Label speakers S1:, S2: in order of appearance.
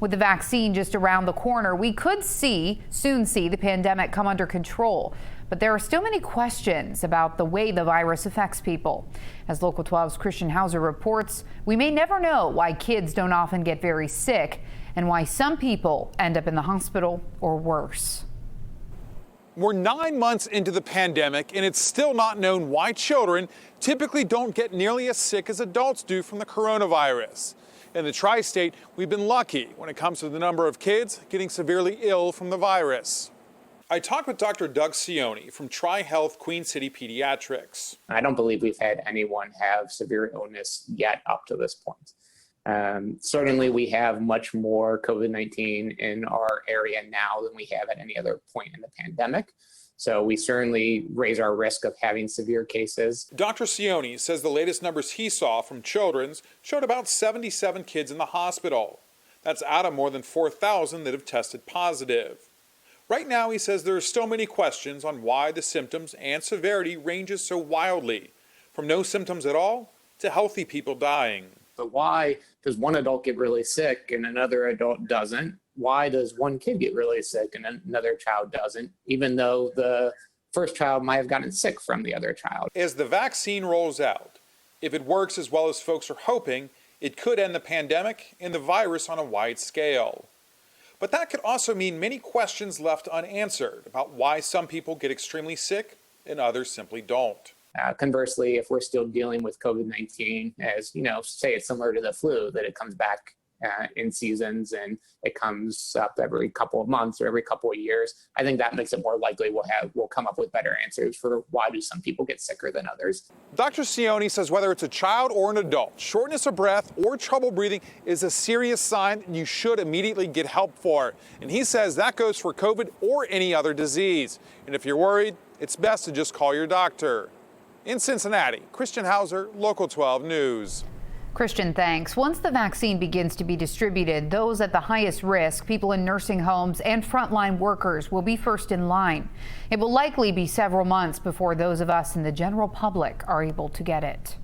S1: With the vaccine just around the corner, we could soon see the pandemic come under control. But there are still many questions about the way the virus affects people. As Local 12's Christian Hauser reports, we may never know why kids don't often get very sick and why some people end up in the hospital or worse.
S2: We're 9 months into the pandemic, and it's still not known why children typically don't get nearly as sick as adults do from the coronavirus. In the tri-state, we've been lucky when it comes to the number of kids getting severely ill from the virus. I talked with Dr. Doug Cioni from Tri-Health Queen City Pediatrics.
S3: I don't believe we've had anyone have severe illness yet up to this point. Certainly, we have much more COVID-19 in our area now than we have at any other point in the pandemic. So we certainly raise our risk of having severe cases.
S2: Dr. Cioni says the latest numbers he saw from Children's showed about 77 kids in the hospital. That's out of more than 4,000 that have tested positive. Right now, he says there are still many questions on why the symptoms and severity ranges so wildly, from no symptoms at all to healthy people dying.
S3: But why does one adult get really sick and another adult doesn't? Why does one kid get really sick and another child doesn't, even though the first child might have gotten sick from the other child?
S2: As the vaccine rolls out, if it works as well as folks are hoping, it could end the pandemic and the virus on a wide scale. But that could also mean many questions left unanswered about why some people get extremely sick and others simply don't.
S3: Conversely, if we're still dealing with COVID-19, as say it's similar to the flu, that it comes back in seasons and it comes up every couple of months or every couple of years, I think that makes it more likely we'll come up with better answers for why do some people get sicker than others.
S2: Dr. Cioni says whether it's a child or an adult, shortness of breath or trouble breathing is a serious sign you should immediately get help for. And he says that goes for COVID or any other disease. And if you're worried, it's best to just call your doctor. In Cincinnati, Christian Hauser, Local 12 News.
S1: Christian, thanks. Once the vaccine begins to be distributed, those at the highest risk, people in nursing homes and frontline workers, will be first in line. It will likely be several months before those of us in the general public are able to get it.